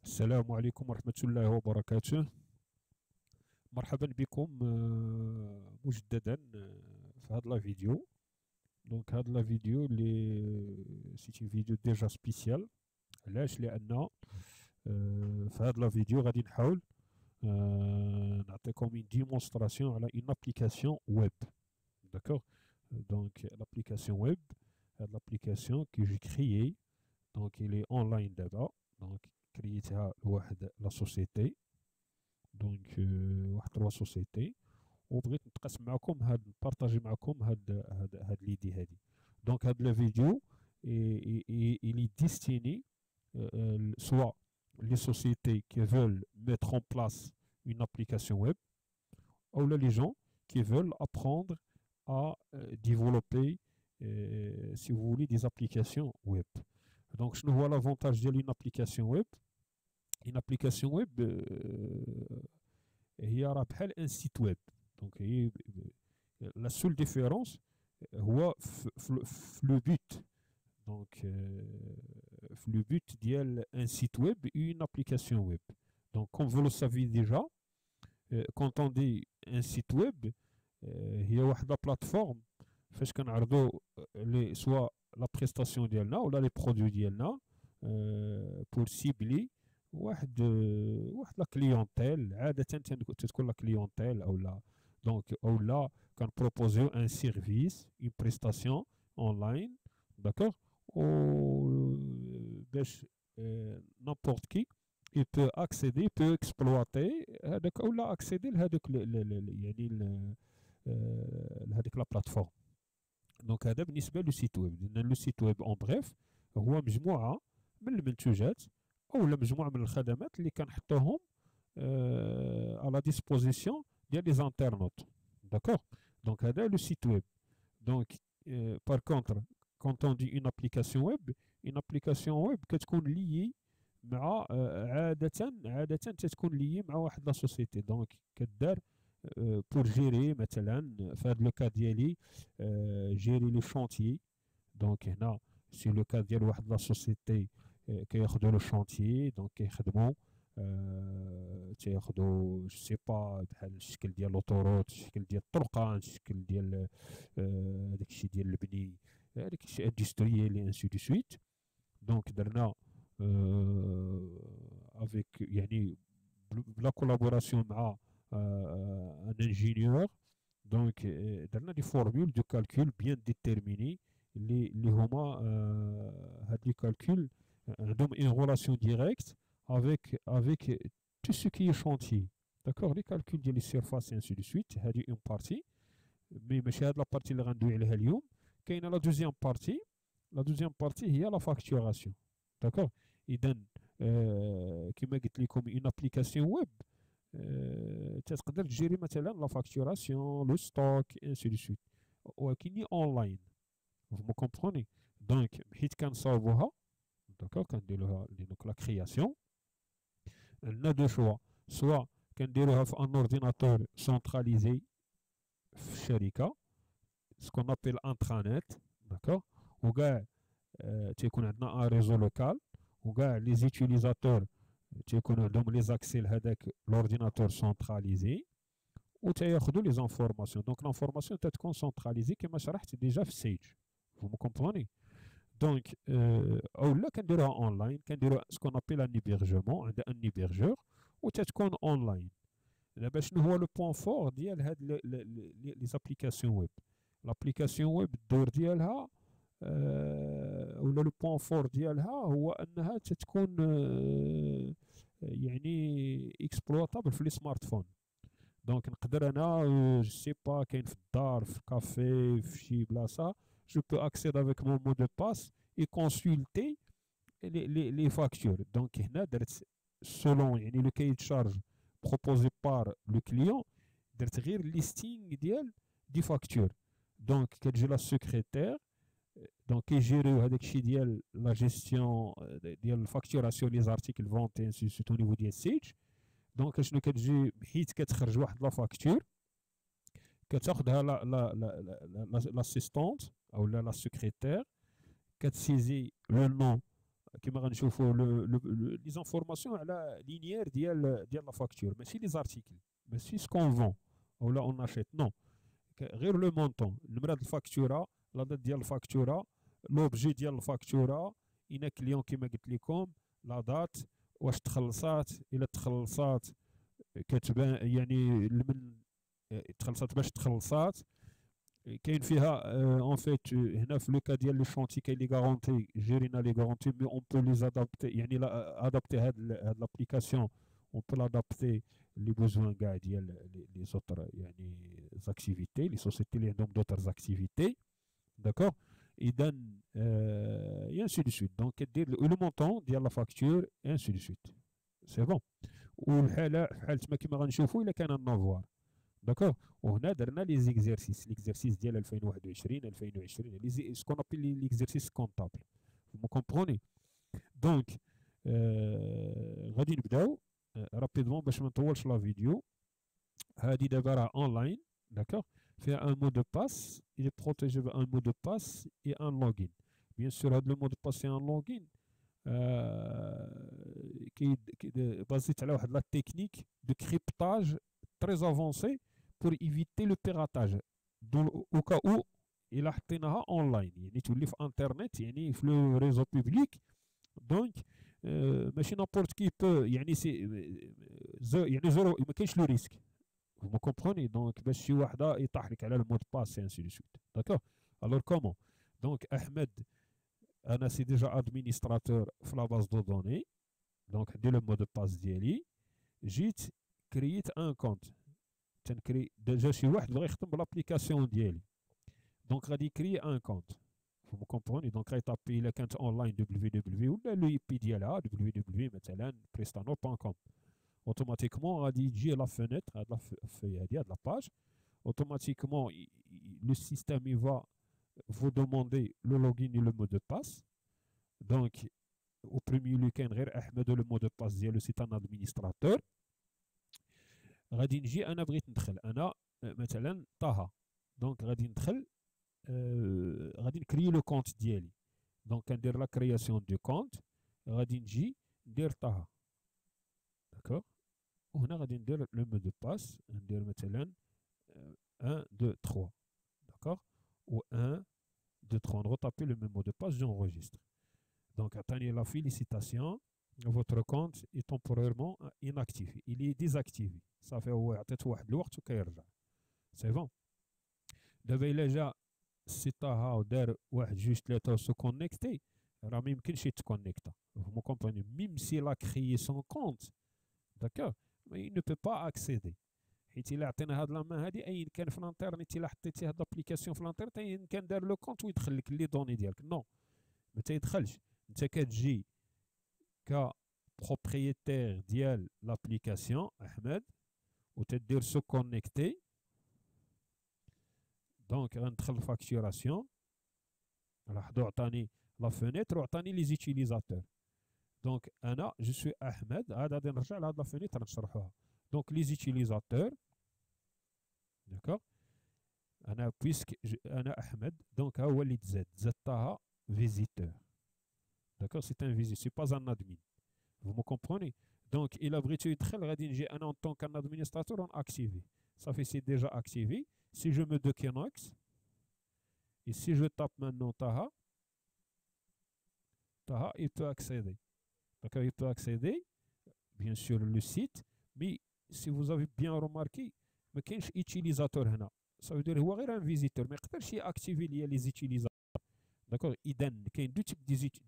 السلام عليكم ورحمة الله وبركاته. مرحبا بكم مجددا في هذا لا فيديو. دونك هذا لا فيديو سيتي فيديو ديجا سبيسيال. علاش؟ لأن في هذا لا فيديو غادي نحاول نعطيكم une démonstration على une application web. D'accord. Donc l'application web, l'application que j'ai créée, donc il est online d'abord. Donc كريتها لواحد لا سوسيتي، دونك واحد 3 سوسيتي، وبغيت نتقاسم معكم نبارطاجي معكم هاد ليدي هادي. دونك هاد الفيديو il est destiné soit les sociétés qui veulent mettre en place une application web ou les gens qui veulent apprendre à développer si vous voulez des applications web. Donc je vois l'avantage d'une application web. Une application web هي راه بحال un site web. Donc la seule différence هو في le but. Donc le but ديال un site web et une application web. Donc comme vous le savez déjà, quand on dit un site web هي واحد la plateforme فاش كنعرضوا soit la prestation ديالنا ولا les produits ديالنا pour cibler واحد لا كليونتيل. عادة تكون لا كليونتيل او لا كنبروبوزيو ان سيرفيس اون بريستاسيون اونلاين. داكوغ. و باش نابورت كي il peut accéder, peut exploiter هذاك اولا accéder لهذاك يعني لهذيك لا بلاتفورم. دونك هذا بالنسبه لو سيت ويب. لو سيت ويب اون بريف هو مجموعه من المنتوجات او مجموعه من الخدمات اللي كنحطوهم على ديسبوزيسيون ديال لي زانترنوت. داكوغ. دونك هذا لو سيت ويب. دونك بار كونتر كونت اون دي اون ابليكاسيون ويب، اون ابليكاسيون ويب كتكون ليي مع عاده تتكون ليي مع واحد لا سوسيتي. دونك كدار بور جيري مثلا في هذا لو كا ديالي جيري لي شونتيي. دونك هنا سي لو كا ديال واحد لا سوسيتي كياخدو لو شونتيي. دونك كيخدمو تياخدو جو سي با بحال الشكل ديال لوطوروت، الشكل ديال الطرقان، الشكل ديال داكشي ديال البني، داكشي اندستريال انسي دو سويت. دونك درنا افيك يعني بلا كولابوراسيون مع ان انجينيور. دونك درنا دي فورمول دو كالكول بيان ديتيرميني اللي هما هاد لي كالكول عندهم une relation directe avec tout ce qui est chantier. D'accord. Les calculs ديال les surfaces et ainsi de suite. هذه une partie. Mais ماشي هاد لا بارتي اللي غندوي عليها اليوم. كاينه لا دوزيام بارتي. لا دوزيام بارتي هي لا فاكتوراسيون. داكوغ. اذا كما قلت لكم une application web تقدر تجيري مثلا لا فاكتوراسيون، لو ستوك ainsi de suite، ولكن اونلاين. vous me comprenez. دونك حيت كنصاوبوها داكوغ كنديروها دونك لا كرياسيون. عندنا دو شوا، سوا كنديروها في ان اورديناتور سونتراليزي في الشركه سكون ابيل انترانيت. داكوغ. وكاع تيكون عندنا ان ريزو لوكال، وكاع لي زيتيليزاتور تيكون عندهم لي زاكسي لهداك لورديناتور سونتراليزي وتياخدو لي زانفورماسيون. دونك لانفورماسيون تتكون سونتراليزي كما شرحت ديجا في السيج. vous me comprenez. دونك اولا كنديروها اونلاين، كنديرو سكون ابيل ان هيبرجمون عند ان هيبرجور وتتكون اونلاين. دابا شنو هو لو بوين فور ديال هاد لي زابليكاسيون ويب؟ لابليكاسيون ويب الدور ديالها ولا لو بوين فور ديالها هو انها تتكون يعني اكسبلوطابل في لي سمارت فون. دونك نقدر انا جو سي با كاين في الدار، في كافي، في شي بلاصه، je peux accéder avec mon mot de passe et consulter les factures. Donc, selon le cahier de charge proposé par le client, درت غير listing des factures. Donc, كتجي la secrétaire donc كيجيريو هذاك الشيء ديال la gestion ديال facturation les articles vente et ainsi de suite au niveau ديال السيج. دونك شنو كتجي حيت كتخرج واحد لا فاكتور كتاخدها l'assistante ou la secrétaire, كتسيزي لو نون كما غنشوفوا لي زانفورماسيون على لينيير ديال لا فاكتور، ماشي لي زارتيكل، ماشي سكون فون او لا اون اشيت، نو، غير لو مونطون، النمره ديال الفاكتوره، لا دات ديال الفاكتوره، لوبجي ديال الفاكتوره، اين كليون كما قلت لكم، لا دات، واش تخلصات، الا تخلصات كتبان يعني من تخلصات باش تخلصات، كاين فيها اون فيت هنا في لو كا ديال لي شونتي كاين لي غارونتي، جيرينا لي غارونتي مي اون بو لي ادابتي، يعني ادابتي هاد لابليكاسيون اون بو لادابتي لي بوزوان كاع ديال لي زوتر يعني زاكتيفيتي، لي سوسيتي اللي عندهم دوتر زاكتيفيتي، داكوغ. اذا اي انسي دو سويت، دونك كدير لو مونطون ديال لا فاكتور اي انسي دو سويت، سي بون. والحاله في حاله ما كما غنشوفوا الا كان النافوار، داكوغ. وهنا درنا لي زيكزيرسيس، ليكزيرسيس ديال 2021 2020، لي سكون ابي ليكزيرسيس كونطابل، vous comprenez. دونك غادي نبداو رابيدمون باش ما نطولش لا فيديو. هادي دابا راه اونلاين، داكوغ، فيها ان مو دو باس، il est protégé بان مو دو باس et un login. بيان سور هاد لو مو دو باس et un login بازيت على واحد لا تكنيك دو كريبتاج تري افونسي pour éviter le piratage. au cas où الا حطيناها اونلاين يعني تولي في انترنت، يعني في لو ريزو بوبليك، دونك ماشي نابورت كي بو، يعني سي يعني زيرو، ما كاينش لو ريسك، vous comprenez. دونك باش شي وحده يطيح لك على المود باس انسي دو سويت، داكوغ. الوغ كومون، دونك احمد انا سي ديجا ادمينستراتور في لا باز دو دوني، دونك عندي لو مود باس ديالي، جيت كرييت ان كونت، تنكري ديجا شي واحد بغى يخدم بلابليكاسيون ديالي، دونك غادي يكري ان كونت، vous me comprenez. دونك غيطابي الا كانت اونلاين www ولا لو اي بي ديالها www مثلا prestano.com، اوتوماتيكمون غادي يجي لا فenêtre، هاد في هادي هاد لاباج، automatiquement le système il va vous demander le login et le mot de passe. Donc au premier lieu كاين غير احمد le mot de passe ديالو سي ان ادمينستراتور. غادي نجي انا بغيت ندخل انا مثلا طه، دونك غادي ندخل غادي نكري لو كونت ديالي، دونك كندير لا كرياسيون دو كونت، غادي نجي ندير طه، داكوغ. وهنا غادي ندير لو مو دو باس، ندير مثلا 1 2 3، داكوغ، و 1 2 3 نغطابي لو مو دو باس، j'enregistre. Donc عطاني لا فيليسيتاسيون، votre compte est temporairement inactif, il est désactivé. صافي هو عطيته واحد الوقت وكيرجع، سي بون. دابا الا جا سي طه ودار واحد جوج ثلاثة و سو كونيكتي، راه ما يمكنش يتكونيكتا، vous comprenez. Même s'il a créé son compte، d'accord، mais il ne peut pas accéder، حيت الا عطينا هاد لامان هادي اين كان في الانترنت، الا حطيتي هاد لابليكاسيون في الانترنت اين كان دار لو كونت ويدخل لك لي دوني ديالك، نو، ما تيدخلش. انت كتجي ك بروبريتير ديال لابليكاسيون احمد وتدير سو كونيكتي، دونك غندخل فاكتوراسيون، لاحظوا عطاني لا فينيتر وعطاني لي زيتيليزاتور، دونك انا جو سوي احمد، عاد غادي نرجع لهاد لا فينيتر نشرحوها. دونك لي زيتيليزاتور، داكوغ، انا بويسك انا احمد، دونك ها هو اللي تزاد طه فيزيتور، داكوغ، سي ان فيزيت، سي با ان ادمين، vous me comprenez. دونك الا بغيتو يدخل غادي نجي انا اون طون كان ادمينستراتور ونأكتيفي، صافي سي ديجا اكتيفي. Si je me déconnecte, et si je tape maintenant Taha, Taha, il peut accéder. D'accord, il peut accéder, bien sûr, le site, mais si vous avez bien remarqué, ما كاينش utilisateur هنا. Ça veut dire هو غير un visiteur، ما يقدرش يأكتيفي ليا les utilisateurs. D'accord، إذا كاين دو تيب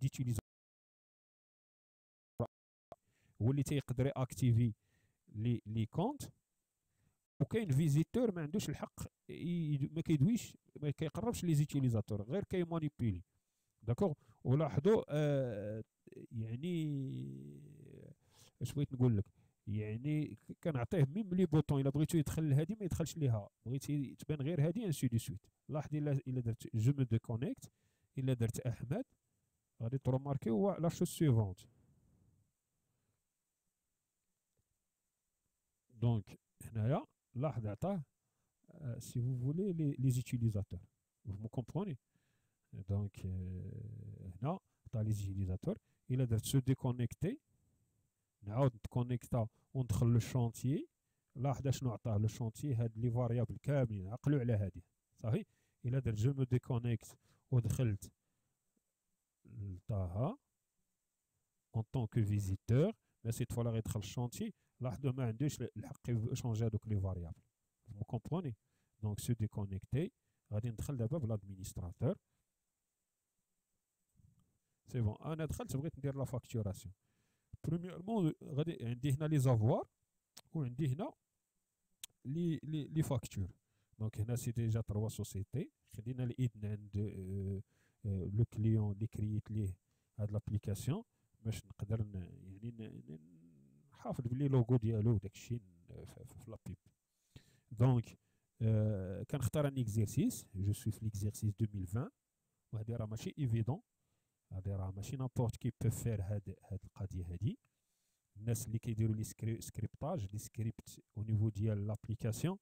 d'utilisateurs، هو اللي تيقدر يأكتيفي لي كونت، وكاين فيزيتور ما عندوش الحق ما كيدويش، ما كيقربش لي زيتيليزاتور، غير كيمانيبيلي، داكوغ. ولاحظوا يعني اش بغيت نقول لك، يعني كنعطيه ميم لي بوطون، الا بغيتو يدخل لهادي ما يدخلش ليها، بغيتي تبان غير هادي انسي دو سويت. لاحظ الا درت جو مو ديكونيكت، الا درت احمد غادي تروماركيو لا شوز سويفونت. دونك هنايا لاحظ عطاه si vous voulez les utilisateurs, vous me comprenez. Donc هنا عطا les utilisateurs il a de se déconnecter, نعاود نتكونيكتا وندخل للشونتيي. لاحظ شنو عطاه لو شونتيي، هاد لي فاريابل كاملين عقلوا على هادي صافي. الا درت جو مو ديكونيكت ودخلت لطاها اون طون كو فيزيتور، مي سيت فوا لا غيدخل الشونتيي، لاحظوا ما عندوش الحق يشونجي هادوك لي فاريابل. vous comprenez. دونك سو ديكونيكتي، غادي ندخل دابا بالادمينستراتور. سي بون انا دخلت بغيت ندير لا فاكتوراسيون. بريميرمون غادي عندي هنا لي زافوار وعندي هنا لي فاكتور. دونك هنا سي ديجا 3 سوسيتي، خدينا الاذن عند لو كليون اللي كرييت ليه هاد لابليكاسيون باش نقدر يعني نحافظ بلي لوغو ديالو وداكشي في لابيب. دونك كنختار ان اكزيرسيس، جو سوي في ليكزيرسيس 2020، وهادي راه ماشي ايفيدون، هادي راه ماشي نابورت كي بو فير هاد القضيه هادي. الناس اللي كيديروا لي سكريبتاج لي سكريبت او نيفو ديال لابليكاسيون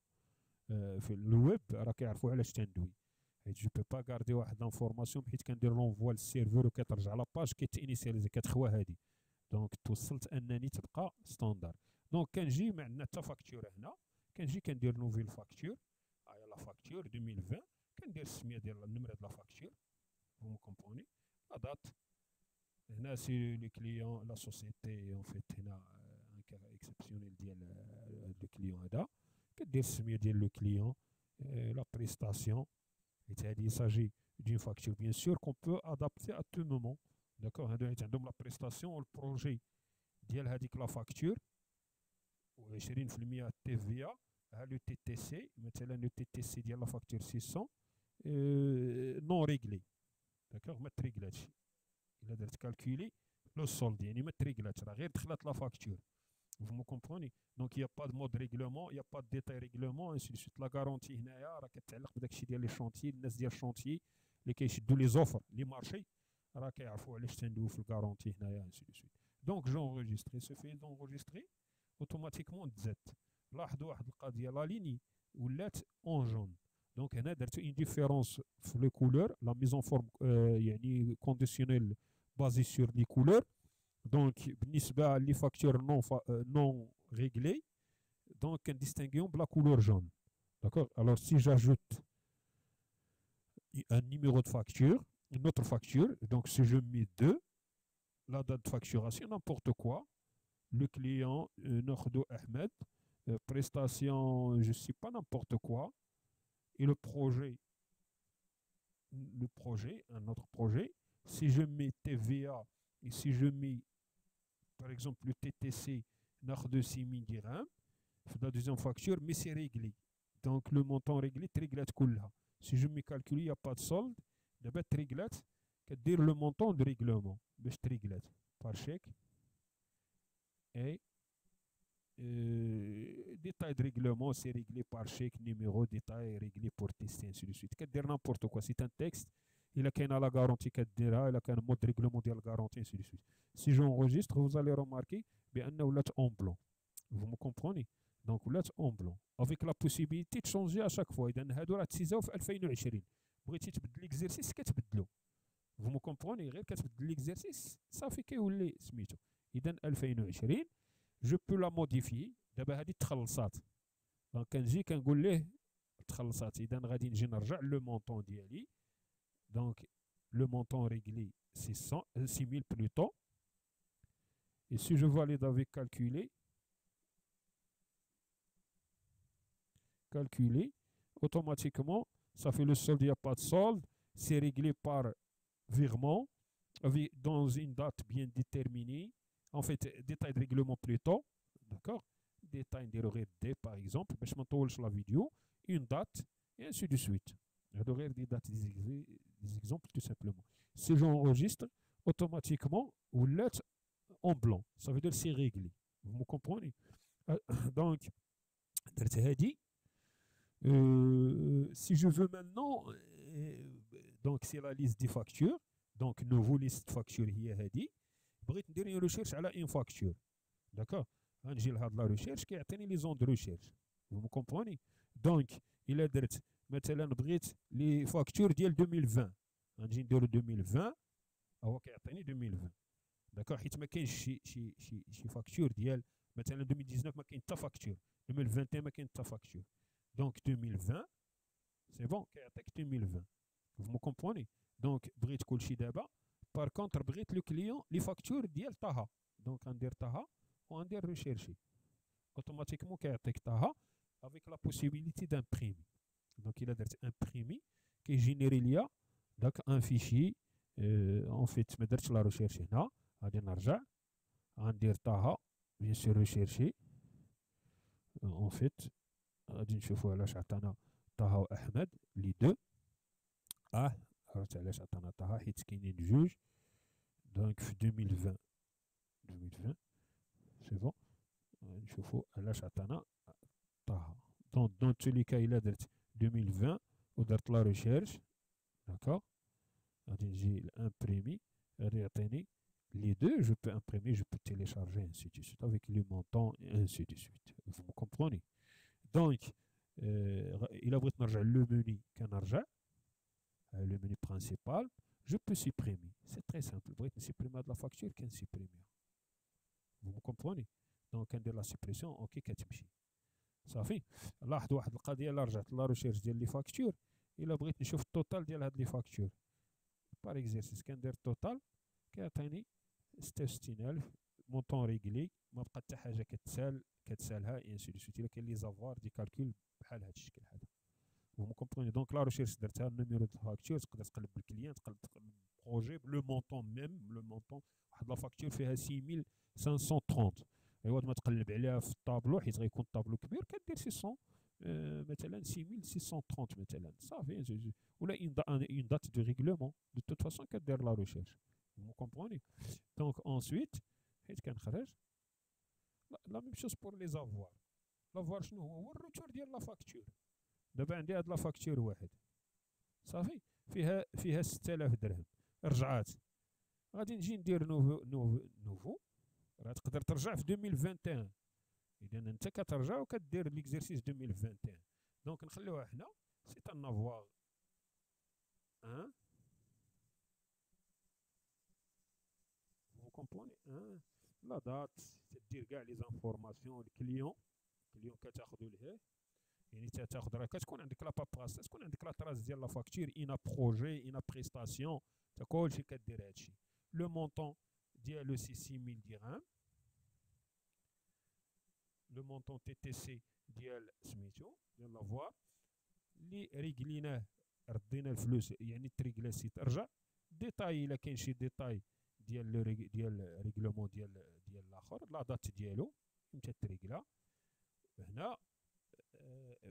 في الويب راه كيعرفوا علاش تندوي، حيت جو بو با غاردي واحد لانفورماسيون حيت كندير لونفوا للسيرفور وكترجع لاباج كيتينيسياليزي كتخوى هادي. دونك توصلت انني تبقى ستاندار. دونك كنجي ما عندنا حتى فاكتور هنا، كنجي كندير نوفيل فاكتور، هاهي لا فاكتور 2020، كندير السميه ديال النمره ديال لا فاكتور، فو كومبوني لا دات. هنا سي لو كليون لا سوسيتي اون فيت، هنا ان كا اكسبسيونيل ديال لو كليون هذا، كدير السميه ديال لو كليون، لا بريستاسيون، حيت هادي ساجي دون فاكتور بيان سور كون بو ادابتي ا تو مومون. داكوغ، هادو حيت عندهم لا بريستاسيون والبروجي ديال هاديك لا فاكتور و20% تي في ا. ها لو تي تي سي مثلا، لو تي تي سي ديال لا فاكتور 600 نون ريغلي، داكوغ ما تريغلاتش. الا درت كالكولي لو سولد يعني ما تريغلاتش، راه غير دخلت لا فاكتور. vous me comprenez. Donc il n'y a pas de mode règlement, il n'y a pas de détail règlement, ainsi de suite. La garantie هنايا راه كتعلق بداك الشيء ديال لي شونتيي. الناس ديال الشونتيي اللي كيشدوا لي زوفر لي مارشي راه كيعرفوا علاش تندويو في الكارونتي هنايا ainsi de suite. Donc j'enregistre ce fait d'enregistrer automatiquement تزاد. لاحظوا واحد القضيه، لا ليني ولات اون جون. دونك هنا درت اون ديفيرونس في لي كولور، لا ميزون فورم يعني كونديسيونيل بازي سور لي كولور. دونك بالنسبه لي فاكتور نون ريغلي، دونك كنديستينغيهم بلا كولور جون. داكوغ. alors si j'ajoute un numéro de facture, une autre facture, donc si je mets 2, la date de facturation, n'importe quoi, le client Nordo Ahmed, prestation, je ne sais pas n'importe quoi, et le projet, un autre projet, si je mets TVA et si je mets par exemple le TTC de 6000 dirhams, la deuxième facture, mais c'est réglé. Donc le montant réglé, triglet كلها. Si je me calcule, il n'y a pas de solde, d'abord triglet, dire le montant de règlement, باش triglet par chèque. Et détail de règlement, c'est réglé par chèque, numéro, détail réglé pour tester, ainsi de suite. Dire n'importe quoi, c'est un texte, il a la garantie il a un mode de règlement de la garantie, ainsi de suite. Si j'enregistre, vous allez remarquer بأنه ولات en blanc. Vous me comprenez. Donc ولات en blanc avec la possibilité de changer à chaque fois. إذا هادو راه تسيزاو في 2020، بغيتي تبدل ليكزيرسيس كتبدلو. Vous me comprenez. غير كتبدل ليكزيرسيس صافي كيولي سميتو. إذا 2020 جو بو لا موديفي. دابا هادي تخلصات، دونك كنجي كنقول ليه تخلصات. إذا غادي نجي نرجع لو مونطون ديالي. دونك le montant réglé c'est 6000 plutôt. Et si je valide avec calculer, automatiquement, ça fait le solde, il n'y a pas de solde, c'est réglé par virement dans une date bien déterminée. En fait, détail de règlement plutôt, d'accord? Détail de D par exemple, je m'entoure la vidéo, une date, et ainsi de suite. Je vais des dates, des exemples tout simplement. Si j'enregistre, automatiquement, vous l'êtes en blanc. Ça veut dire c'est réglé. Vous me comprenez? Donc, si je veux maintenant, donc c'est la liste des factures. Donc, nouveau liste de factures hier dit. بغيت ندير une recherche على une facture. D'accord? غنجي لهاد لا ريشيرش كيعطيني لي زون دو ريشيرش. Vous me comprenez? Donc, إلا درت مثلا بغيت لي فاكتور ديال 2020، غنجي نديرو 2020، هو كيعطيني 2020. داكوغ، حيت ما كاينش شي فاكتور ديال مثلا 2019 ما كاين حتى فاكتور، 2021 ما كاين حتى فاكتور. دونك 2020 سي بون كيعطيك 2020. vous me comprenez. دونك بغيت كلشي دابا، بار كونتر بغيت لو كليون لي فاكتور ديال طه، دونك غندير طه وغندير ريشيرشي، اوتوماتيكمون كيعطيك طه افيك لا بوسيبيليتي دامبريمي. دونك الا درت امبريمي كيجينيري ليا داك ان فيشي. اون فيت ما درتش لا ريشيرش هنا، غادي نرجع غندير طه بيان سور ريشيرشي. اون فيت غادي نشوفو علاش عطانا طه واحمد لي دو. عرفت علاش عطانا طه، حيت كاينين جوج. دونك في 2020 سي بون. نشوفو علاش عطانا طه. دون تو لي كا الا درت 2020 ودرت لا ريشيرش، داكوغ، غادي نجي لامبريمي، غادي يعطيني les deux. Je peux imprimer, je peux télécharger, ainsi de suite, avec le montant, et ainsi de suite. Vous me comprenez? Donc, il a besoin de le menu le menu principal. Je peux supprimer. C'est très simple. Je peux supprimer de la facture qu'un supprimer. Vous me comprenez? Donc, quand de la suppression, ok, كتمشي. صافي. لاحظ واحد القضية، إلا رجعت لا ريشيرش ديال لي فاكتور، إلا بغيت نشوف التوتال ديال هاد لي فاكتور، بار اكزرسيس كندير التوتال كيعطيني 66000 مونطون ريغلي، ما بقى حتى حاجه كتسالها انسي دو سويت. الا كاين لي زافوار دي كالكول بحال هذا الشكل هذا. vous me comprenez. دونك لا ريشيرش درتها النيميرو دو فاكتور، تقدر تقلب بالكليان، تقلب بروجي بلو مونطون، ميم لو مونطون. واحد لا فاكتور فيها 6530، ايوا ما تقلب عليها في الطابلو حيت غيكون الطابلو كبير، كدير 600 مثلا 6630 مثلا، صافي. ولا اون دات دو ريغلومون، دو توت فاسون كدير لا ريشيرش. vous me comprenez. Donc ensuite حيت كنخرج لا ميم شوز بور لي زافوار. لافوار شنو هو الروتور ديال لا فاكتور. دابا عندي هاد لا فاكتور واحد، صافي، فيها 6000 درهم، رجعات. غادي نجي ندير نوفو. راه تقدر ترجع في 2021، اذا انت كترجع وكدير ليكزيرسيس 2021. دونك نخليوها هنا، سي ان افوار 1. كومبوني لا دات، تدير كاع لي زانفورماسيون الكليون كتاخذوا ليه، يعني تاخذ راه كتكون عندك لا باباس، تكون عندك لا تراس ديال لا فاكتور، اين بروجي اين بريستاسيون، تا كلشي كدير هادشي. لو مونطون ديالو سي 6000 درهم. لو مونطون تي تي سي ديال سميتو ديال لافوار اللي ريغليناه، ردينا الفلوس، يعني تريغلا سي ترجع. ديتاي الا كاين شي ديتاي ديال ريغلومون ديال الاخر، لا دات ديالو امتى تريغلا. هنا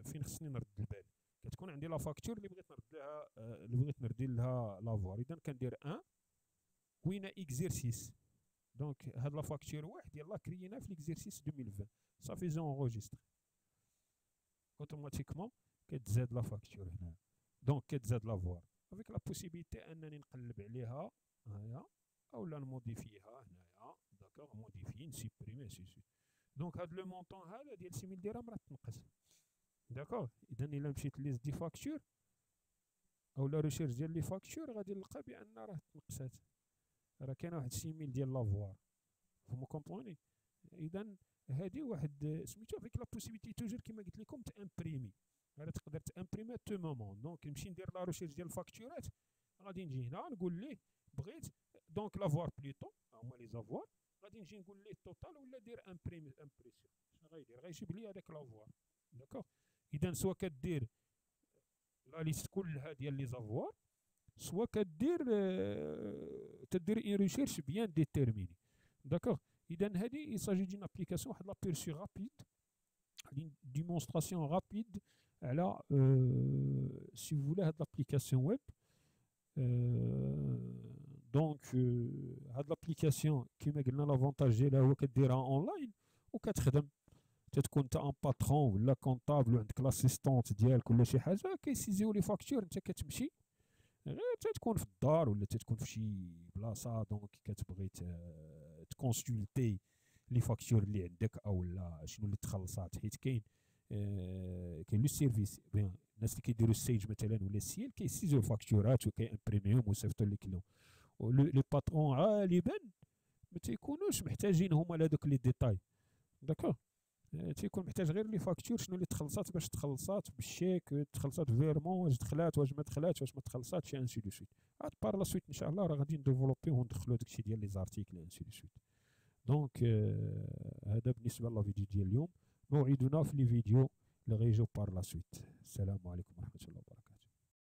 فين خصني نرد البال، كتكون عندي لا فاكتور اللي بغيت نرد لها لافوار، اذا كندير 1 وين اكزيرسيس. دونك هاد لا فاكتور واحد يلاه كريينا في ليكزيرسيس 2020، صافي جون اونغوجيستر اوتوماتيكمون كتزاد لا فاكتور هنا. دونك كتزاد لافوار افيك لا بوسيبيليتي انني نقلب عليها هنايا اولا نموديفيها هنايا، داكوغ، موديفي نسيبريمي سي. دونك هاد لو مونطون هذا ديال 6000 درهم راه تنقص، داكوغ. اذا الا مشيت ليست دي فاكتور اولا ريشيرش ديال لي فاكتور، غادي نلقى بان راه تنقصات، راه كاينه واحد 6000 ديال لافوار. فمو كومبوني. اذا هادي واحد سميتو افيك لا بوسيبيليتي توجور كيما قلت لكم تامبريمي، راه تقدر تامبريمي تو مومون. دونك نمشي ندير لا ريشيرش ديال الفاكتورات، غادي نجي هنا نقول ليه بغيت دونك لافوار بليتو، هما لي زافوار، غادي نجي نقول ليه التوتال ولا دير امبريسيون. شنو غيدير؟ غيجيب لي هذاك لافوار، داكوغ. اذا سوا كدير لا ليست كلها ديال لي زافوار، سوا كدير تدير اون ريشيرش بيان ديتيرميني، داكوغ. اذا هذه يساجي دين ابليكاسيون، واحد لابيرسي رابيد، ديمونستراسيون رابيد على سي فولي هاد لابليكاسيون ويب. دونك هاد لابليكاسيون كيما قلنا لافونتاج ديالها هو كديرها اونلاين وكتخدم، تتكون انت ان باترون ولا كونطابل وعندك لاسيستونت ديالك ولا شي حاجه كيسيزيو لي فاكتور، انت كتمشي غير تتكون في الدار ولا تتكون في شي بلاصه، دونك كتبغي تكونسولتي لي فاكتور اللي عندك او لا شنو اللي تخلصات، حيت كاين لو سيرفيس بيان الناس اللي كيديروا السيج مثلا ولا السيل كيسيزو الفاكتورات وكيامبريميهم ويصيفطوا لي كليون. لي باترون غالبا ما تيكونوش محتاجين هما لهادوك لي ديتاي. داكوغ. تيكون محتاج غير لي فاكتور، شنو اللي تخلصات باش تخلصات بالشيك، تخلصات فيرمون، واش دخلات واش ما دخلاتش، واش ما تخلصاتش، انسي دو سويت. عاد بار لا سويت ان شاء الله راه غادي نديفلوبيو وندخلو داكشي ديال لي زارتيكل انسي دو سويت. دونك هذا بالنسبه للفيديو ديال اليوم. موعدنا في لي فيديو اللي غيجيو بار لا سويت. السلام عليكم ورحمه الله وبركاته.